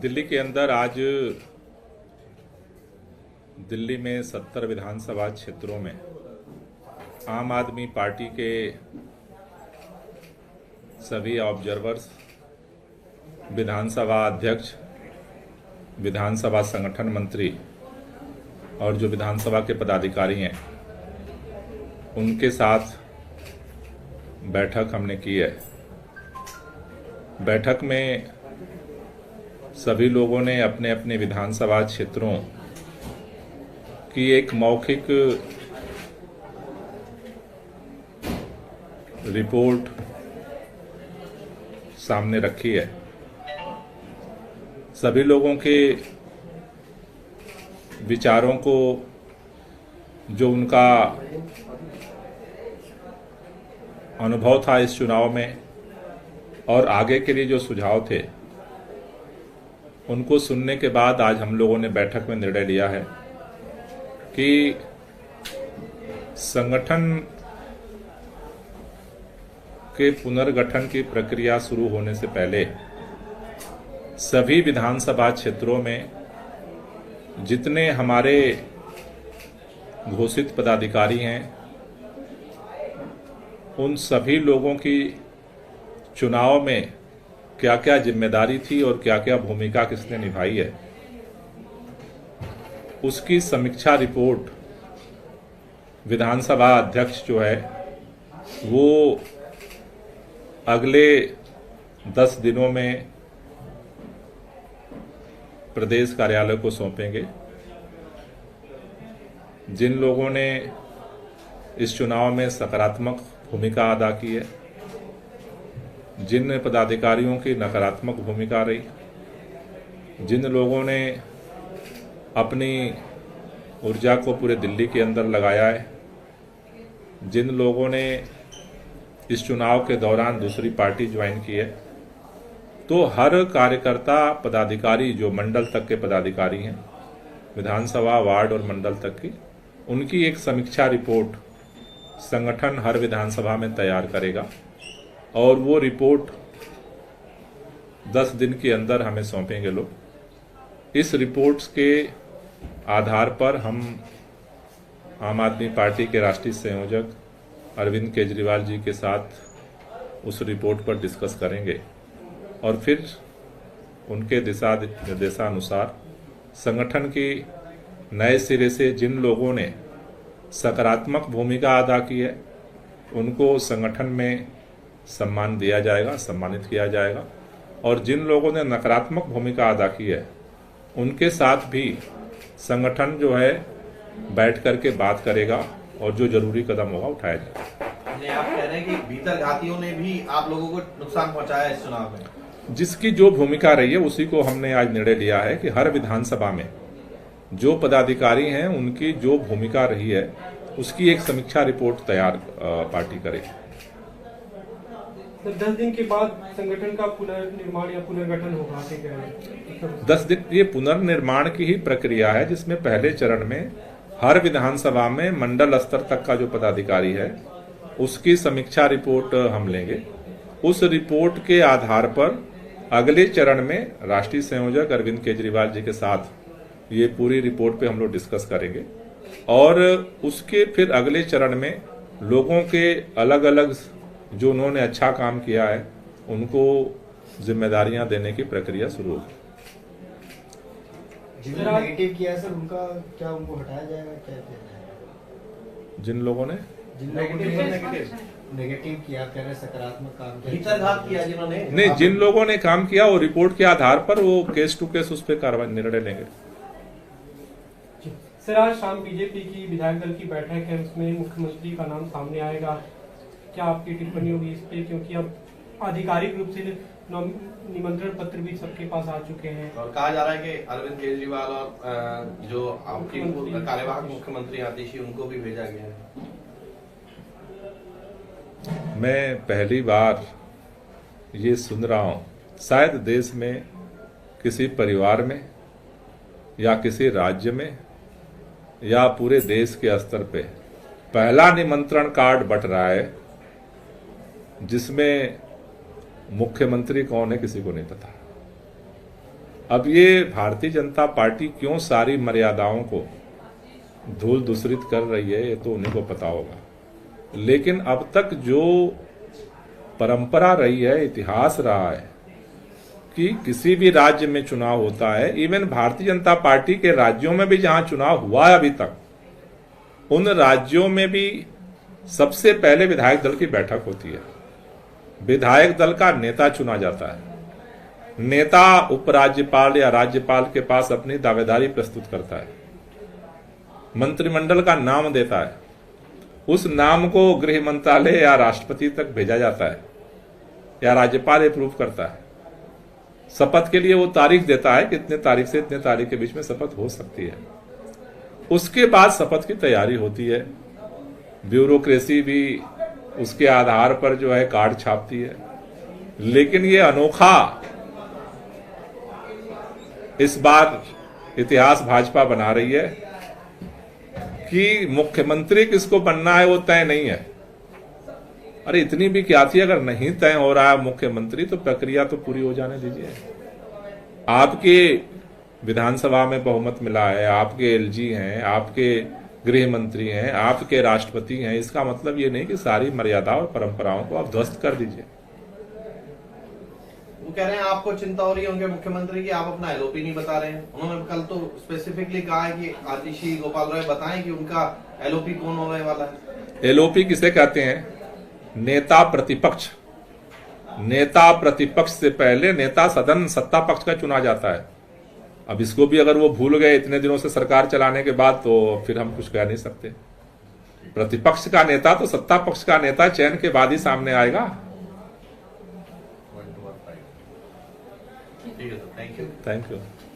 दिल्ली के अंदर आज दिल्ली में 70 विधानसभा क्षेत्रों में आम आदमी पार्टी के सभी ऑब्जर्वर्स, विधानसभा अध्यक्ष, विधानसभा संगठन मंत्री और जो विधानसभा के पदाधिकारी हैं उनके साथ बैठक हमने की है। बैठक में सभी लोगों ने अपने अपने विधानसभा क्षेत्रों की एक मौखिक रिपोर्ट सामने रखी है। सभी लोगों के विचारों को, जो उनका अनुभव था इस चुनाव में और आगे के लिए जो सुझाव थे, उनको सुनने के बाद आज हम लोगों ने बैठक में निर्णय लिया है कि संगठन के पुनर्गठन की प्रक्रिया शुरू होने से पहले सभी विधानसभा क्षेत्रों में जितने हमारे घोषित पदाधिकारी हैं, उन सभी लोगों की चुनाव में क्या क्या जिम्मेदारी थी और क्या क्या भूमिका किसने निभाई है, उसकी समीक्षा रिपोर्ट विधानसभा अध्यक्ष जो है वो अगले 10 दिनों में प्रदेश कार्यालय को सौंपेंगे। जिन लोगों ने इस चुनाव में सकारात्मक भूमिका अदा की है, जिन पदाधिकारियों की नकारात्मक भूमिका रही, जिन लोगों ने अपनी ऊर्जा को पूरे दिल्ली के अंदर लगाया है, जिन लोगों ने इस चुनाव के दौरान दूसरी पार्टी ज्वाइन की है, तो हर कार्यकर्ता पदाधिकारी जो मंडल तक के पदाधिकारी हैं, विधानसभा, वार्ड और मंडल तक की, उनकी एक समीक्षा रिपोर्ट संगठन हर विधानसभा में तैयार करेगा और वो रिपोर्ट 10 दिन के अंदर हमें सौंपेंगे लोग। इस रिपोर्ट्स के आधार पर हम आम आदमी पार्टी के राष्ट्रीय संयोजक अरविंद केजरीवाल जी के साथ उस रिपोर्ट पर डिस्कस करेंगे और फिर उनके दिशा निर्देशानुसार संगठन की नए सिरे से जिन लोगों ने सकारात्मक भूमिका अदा की है उनको संगठन में सम्मान दिया जाएगा, सम्मानित किया जाएगा, और जिन लोगों ने नकारात्मक भूमिका अदा की है उनके साथ भी संगठन जो है बैठ करके बात करेगा और जो जरूरी कदम होगा उठाया जाएगा। आप कह रहे हैं कि भीतरघातियों ने भी आप लोगों को नुकसान पहुंचाया इस चुनाव में? जिसकी जो भूमिका रही है उसी को हमने आज निर्णय लिया है कि हर विधानसभा में जो पदाधिकारी हैं उनकी जो भूमिका रही है उसकी एक समीक्षा रिपोर्ट तैयार पार्टी करेगी। 10 दिन के बाद संगठन का पुनर्निर्माण या पुनर्गठन होगा। 10 दिन ये पुनर्निर्माण की ही प्रक्रिया है, जिसमें पहले चरण में हर विधानसभा में मंडल स्तर तक का जो पदाधिकारी है उसकी समीक्षा रिपोर्ट हम लेंगे। उस रिपोर्ट के आधार पर अगले चरण में राष्ट्रीय संयोजक अरविंद केजरीवाल जी के साथ ये पूरी रिपोर्ट पे हम लोग डिस्कस करेंगे और उसके फिर अगले चरण में लोगों के अलग अलग जो उन्होंने अच्छा काम किया है उनको जिम्मेदारियां देने की प्रक्रिया शुरू होगी। जिन्होंने नेगेटिव किया सर, उनका क्या उनको हटाया जाएगा? क्या जिन लोगों ने नेगेटिव किया, कह रहे सकारात्मक काम किया, भीतरघात किया जिन्होंने नहीं, जिन लोगों ने काम किया वो रिपोर्ट के आधार पर वो केस टू केस उस पर कार्रवाई निर्णय लेंगे। सर, आज शाम बीजेपी की विधायक दल की बैठक है, उसमें मुख्यमंत्री का नाम सामने आएगा, क्या आपकी टिप्पणी होगी इस पे? क्योंकि अब आधिकारिक रूप से निमंत्रण पत्र भी सबके पास आ चुके हैं और कहा जा रहा है कि अरविंद केजरीवाल और जो आपकी कार्यवाहक मुख्यमंत्री आतिशी उनको भी भेजा गया है। मैं पहली बार ये सुन रहा हूं, शायद देश में किसी परिवार में या किसी राज्य में या पूरे देश के स्तर पे पहला निमंत्रण कार्ड बंट रहा है जिसमें मुख्यमंत्री कौन है किसी को नहीं पता। अब ये भारतीय जनता पार्टी क्यों सारी मर्यादाओं को धूल दूसरित कर रही है, ये तो उन्हीं को पता होगा। लेकिन अब तक जो परंपरा रही है, इतिहास रहा है कि किसी भी राज्य में चुनाव होता है, इवन भारतीय जनता पार्टी के राज्यों में भी जहां चुनाव हुआ है अभी तक, उन राज्यों में भी सबसे पहले विधायक दल की बैठक होती है। विधायक दल का नेता चुना जाता है। नेता उपराज्यपाल या राज्यपाल के पास अपनी दावेदारी प्रस्तुत करता है, मंत्रिमंडल का नाम देता है, उस नाम को गृह मंत्रालय या राष्ट्रपति तक भेजा जाता है या राज्यपाल अप्रूव करता है। शपथ के लिए वो तारीख देता है कि इतने तारीख से इतने तारीख के बीच में शपथ हो सकती है। उसके बाद शपथ की तैयारी होती है, ब्यूरोक्रेसी भी उसके आधार पर जो है कार्ड छापती है। लेकिन ये अनोखा इस बार इतिहास भाजपा बना रही है कि मुख्यमंत्री किसको बनना है वो तय नहीं है। अरे इतनी भी क्या थी, अगर नहीं तय हो रहा है मुख्यमंत्री तो प्रक्रिया तो पूरी हो जाने दीजिए। आपके विधानसभा में बहुमत मिला है, आपके एलजी हैं, आपके गृह मंत्री हैं, आपके राष्ट्रपति हैं, इसका मतलब ये नहीं कि सारी मर्यादा और परंपराओं को आप ध्वस्त कर दीजिए। वो कह रहे हैं आपको चिंता हो रही है उनके मुख्यमंत्री की, आप अपना एलओपी नहीं बता रहे हैं। उन्होंने कल तो स्पेसिफिकली कहा है कि आतिशी गोपाल राय बताएं कि उनका एलओपी कौन होने वाला है। एलओपी किसे कहते हैं? नेता प्रतिपक्ष। नेता प्रतिपक्ष से पहले नेता सदन सत्ता पक्ष का चुना जाता है। अब इसको भी अगर वो भूल गए इतने दिनों से सरकार चलाने के बाद, तो फिर हम कुछ कह नहीं सकते। प्रतिपक्ष का नेता तो सत्ता पक्ष का नेता चयन के बाद ही सामने आएगा। ठीक है sir, thank you. Thank you.